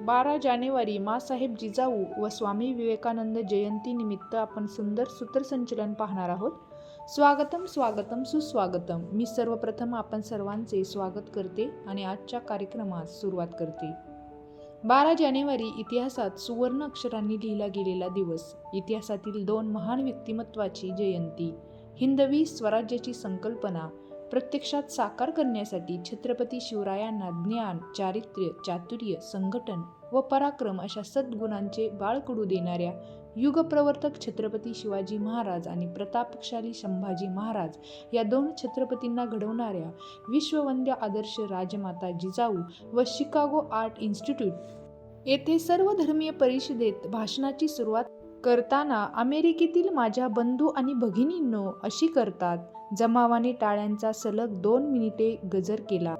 12 जानेवारी माँसाहेब जिजाऊ व स्वामी विवेकानंद जयंती निमित्त आपण सुंदर सूत्रसंचलन पाहणार आहोत. स्वागतम स्वागतम सुस्वागतम. मी सर्वप्रथम आपण सर्वांचे स्वागत करते आणि आजच्या कार्यक्रमास सुरुवात करते. 12 जानेवारी इतिहासात सुवर्ण अक्षरांनी लिहिला गेलेला दिवस. इतिहासातील 2 महान व्यक्तिमत्वाची जयंती. हिंदवी स्वराज्याची संकल्पना प्रत्यक्षात साकार करण्यासाठी छत्रपती शिवरायांना ज्ञान, चारित्र्य, चातुर्य, संघटन व पराक्रम अशा सद्गुणांचे बाळकडू देणाऱ्या युगप्रवर्तक छत्रपती शिवाजी महाराज आणि प्रतापशाली संभाजी महाराज या 2 छत्रपतींना घडवणाऱ्या विश्ववंद्य आदर्श राजमाता जिजाऊ व शिकागो आर्ट इन्स्टिट्यूट येथे सर्वधर्मीय परिषदेत भाषणाची सुरुवात करताना अमेरिकेतील माझ्या बंधू आणि भगिनींनो अशी करतात जमावाने टाळ्यांचा सलग 2 मिनिटे गजर केला.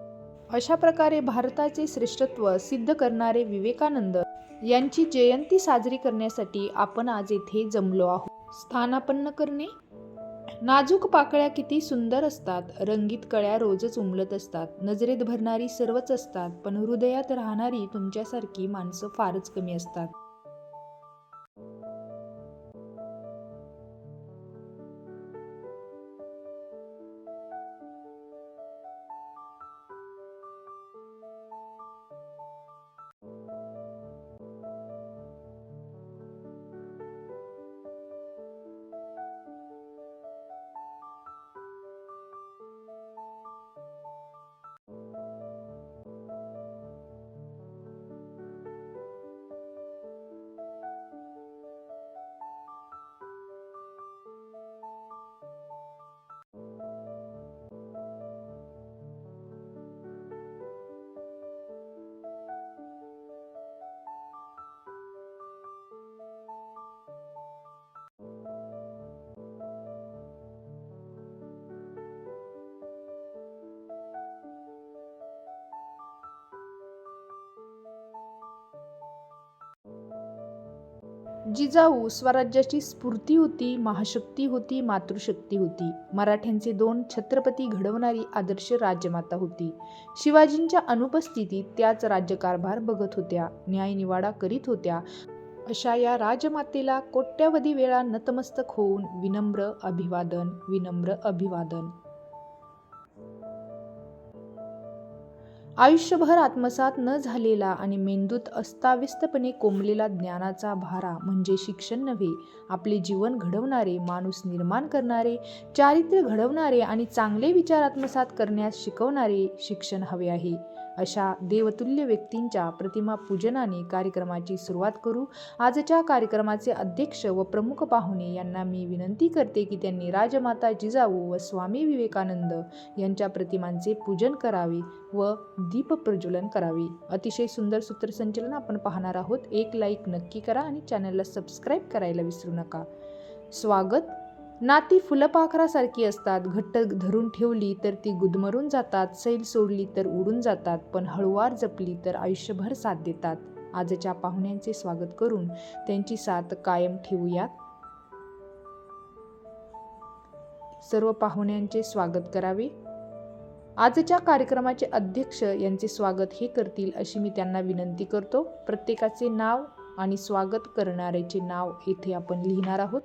अशा प्रकारे भारताचे श्रेष्ठत्व सिद्ध करणारे विवेकानंद यांची जयंती साजरी करण्यासाठी आपण आज येथे जमलो आहोत. स्थानापन्न करणे. नाजूक पाकळ्या किती सुंदर असतात. रंगीत कळ्या रोजच उमलत असतात. नजरेत भरणारी सर्वच असतात, पण हृदयात राहणारी तुमच्यासारखी माणसं फारच कमी असतात. जिजाऊ स्वराज्याची स्फूर्ती होती, महाशक्ती होती, मातृशक्ती होती. मराठ्यांचे 2 छत्रपती घडवणारी आदर्श राजमाता होती. शिवाजींच्या अनुपस्थितीत त्याच राज्यकारभार बघत होत्या, न्यायनिवाडा करीत होत्या. अशा या राजमातेला कोट्यावधी वेळा नतमस्तक होऊन विनम्र अभिवादन, विनम्र अभिवादन. आयुष्यभर आत्मसात न झालेला आणि मेंदूत अस्ताव्यस्तपणे कोंबलेला ज्ञानाचा भारा म्हणजे शिक्षण नव्हे. आपले जीवन घडवणारे, माणूस निर्माण करणारे, चारित्र्य घडवणारे आणि चांगले विचार आत्मसात करण्यास शिकवणारे शिक्षण हवे आहे. अशा देवतुल्य व्यक्तींच्या प्रतिमा पूजनाने कार्यक्रमाची सुरुवात करू. आजच्या कार्यक्रमाचे अध्यक्ष व प्रमुख पाहुणे यांना मी विनंती करते की त्यांनी राजमाता जिजाऊ व स्वामी विवेकानंद यांच्या प्रतिमांचे पूजन करावे व दीप प्रज्वलन करावे. अतिशय सुंदर सूत्रसंचलन आपण पाहणार आहोत. एक लाईक नक्की करा आणि चॅनलला सबस्क्राईब करायला विसरू नका. स्वागत. नाती फुलपाखरासारखी असतात. घट्ट धरून ठेवली तर ती गुदमरून जातात, सैल सोडली तर उडून जातात, पण हळूवार जपली तर आयुष्यभर साथ देतात. आजच्या पाहुण्यांचे स्वागत करून त्यांची साथ कायम ठेवूयात. सर्व पाहुण्यांचे स्वागत करावे. आजच्या कार्यक्रमाचे अध्यक्ष यांचे स्वागत हे करतील अशी मी त्यांना विनंती करतो. प्रत्येकाचे नाव आणि स्वागत करणाऱ्याचे नाव येथे आपण लिहिणार आहोत.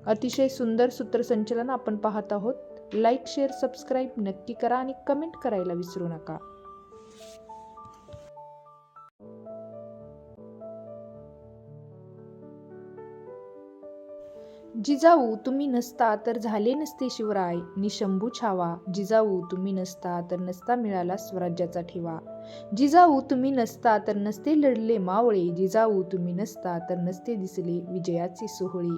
अतिशय सुंदर सूत्रसंचलन आपण पाहत आहोत. लाईक, शेअर, सबस्क्राईब नक्की करा आणि कमेंट करायला विसरू नका. जिजाऊ तुम्ही नसता तर झाले नसते शिवराय निशंभू छावा. जिजाऊ तुम्ही नसता तर नसता मिळाला स्वराज्याचा ठेवा. जिजाऊ तुम्ही नसता तर नसते लढले मावळे. जिजाऊ तुम्ही नसता तर नसते दिसले विजयाचे सोहळे.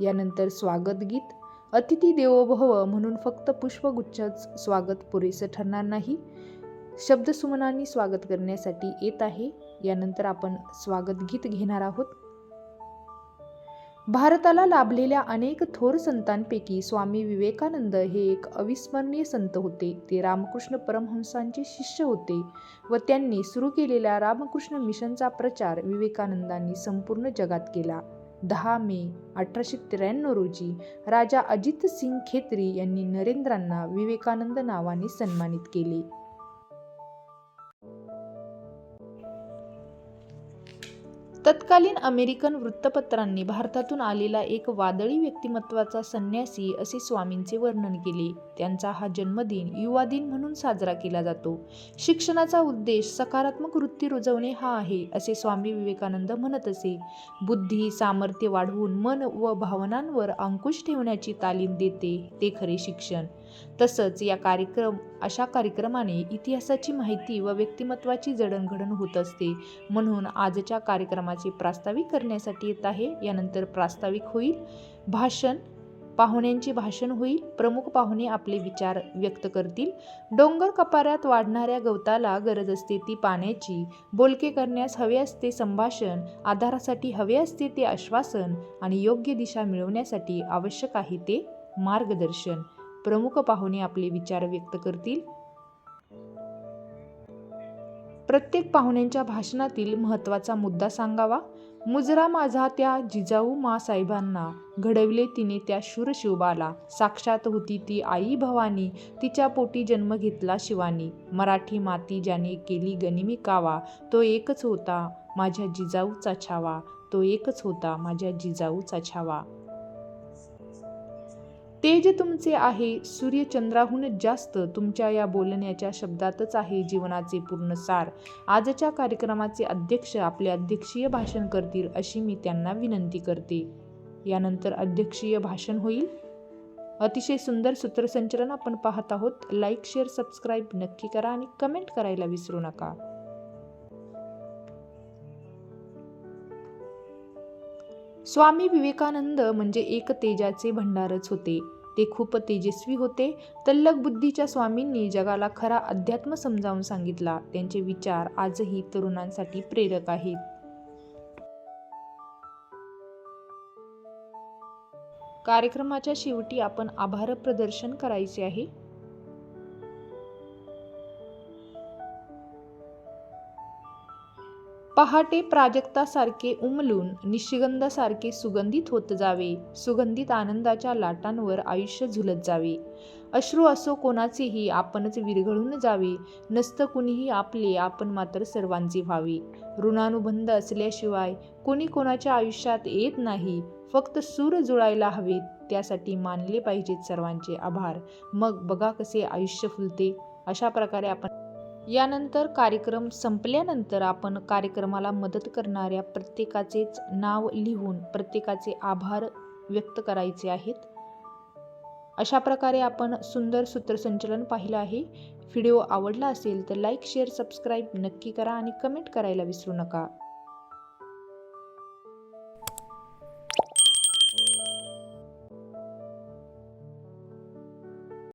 यानंतर स्वागत गीत. अतिथी देवो भव म्हणून फक्त पुष्पगुच्छच स्वागत पुरेसं ठरणार नाही. शब्दसुमनांनी स्वागत करण्यासाठी येत आहे. यानंतर आपण स्वागत गीत घेणार आहोत. भारताला लाभलेल्या अनेक थोर संतांपैकी स्वामी विवेकानंद हे एक अविस्मरणीय संत होते. ते रामकृष्ण परमहंसांचे शिष्य होते व त्यांनी सुरू केलेल्या रामकृष्ण मिशनचा प्रचार विवेकानंदांनी संपूर्ण जगात केला. 10 मे 1893 रोजी राजा अजित सिंग खेत्री यांनी नरेंद्रांना विवेकानंद नावाने सन्मानित केले. तत्कालीन अमेरिकन वृत्तपत्रांनी भारतातून आलेला एक वादळी व्यक्तिमत्वाचा संन्यासी असे स्वामींचे वर्णन केले. त्यांचा हा जन्मदिन युवा दिन म्हणून साजरा केला जातो. शिक्षणाचा उद्देश सकारात्मक वृत्ती रुजवणे हा आहे असे स्वामी विवेकानंद म्हणत असे. बुद्धी सामर्थ्य वाढवून मन व भावनांवर अंकुश ठेवण्याची तालीम देते ते खरे शिक्षण. तसंच अशा कार्यक्रमाने इतिहासाची माहिती व व्यक्तिमत्वाची जडणघडण होत असते. म्हणून आजच्या कार्यक्रमाचे प्रास्ताविक करण्यासाठी येत आहे. यानंतर प्रास्ताविक होईल, पाहुण्यांचे भाषण होईल. प्रमुख पाहुणे आपले विचार व्यक्त करतील. डोंगर कपाऱ्यात वाढणाऱ्या गवताला गरज असते ती पाण्याची. बोलके करण्यास हवे असते संभाषण. आधारासाठी हवे असते ते आश्वासन. आणि योग्य दिशा मिळवण्यासाठी आवश्यक आहे ते मार्गदर्शन. प्रमुख पाहुणे आपले विचार व्यक्त करतील. प्रत्येक पाहुण्यांच्या भाषणातील महत्त्वाचा मुद्दा सांगावा. मुजरा माझा त्या जिजाऊ माँसाहेबांना, घडविले तिने त्या शूरशिवबाला. साक्षात होती ती आई भवानी, तिच्या पोटी जन्म घेतला शिवानी. मराठी माती ज्याने केली गनिमी कावा, तो एकच होता माझ्या जिजाऊचा छावा. तो एकच होता माझ्या जिजाऊचा छावा. तेज तुमचे आहे सूर्यचंद्राहून जास्त. तुमच्या या बोलण्याच्या शब्दातच आहे जीवनाचे पूर्ण सार. आजच्या कार्यक्रमाचे अध्यक्ष आपले अध्यक्षीय भाषण करतील अशी मी त्यांना विनंती करते. यानंतर अध्यक्षीय भाषण होईल. अतिशय सुंदर सूत्रसंचलन आपण पाहत आहोत. लाईक शेअर सबस्क्राईब नक्की करा आणि कमेंट करायला विसरू नका. स्वामी विवेकानंद म्हणजे एक तेजाचे भंडारच होते. ते खूप तेजस्वी होते. तल्लख बुद्धीच्या स्वामींनी जगाला खरा अध्यात्म समजावून सांगितला. त्यांचे विचार आजही तरुणांसाठी प्रेरक आहेत. कार्यक्रमाच्या शेवटी आपण आभार प्रदर्शन करायचे आहे. पहाटे प्राजक्तासारखे उमलून निशिगंधासारखे सुगंधित होत जावे. सुगंधित आनंदाच्या लाटांवर आयुष्य झुलत जावे. अश्रू असो कोणाचेही आपणच विरघळून जावे. नसतं कुणीही आपले, आपण मात्र सर्वांचे व्हावे. ऋणानुबंध असल्याशिवाय कोणी कोणाच्या आयुष्यात येत नाही. फक्त सूर जुळायला हवेत. त्यासाठी मानले पाहिजेत सर्वांचे आभार. मग बघा कसे आयुष्य फुलते. अशा प्रकारे आपण यानंतर कार्यक्रम संपल्यानंतर आपण कार्यक्रमाला मदत करणाऱ्या प्रत्येकाचेच नाव लिहून प्रत्येकाचे आभार व्यक्त करायचे आहेत. अशा प्रकारे आपण सुंदर सूत्रसंचलन पाहिलं आहे. व्हिडिओ आवडला असेल तर लाईक शेअर सबस्क्राईब नक्की करा आणि कमेंट करायला विसरू नका.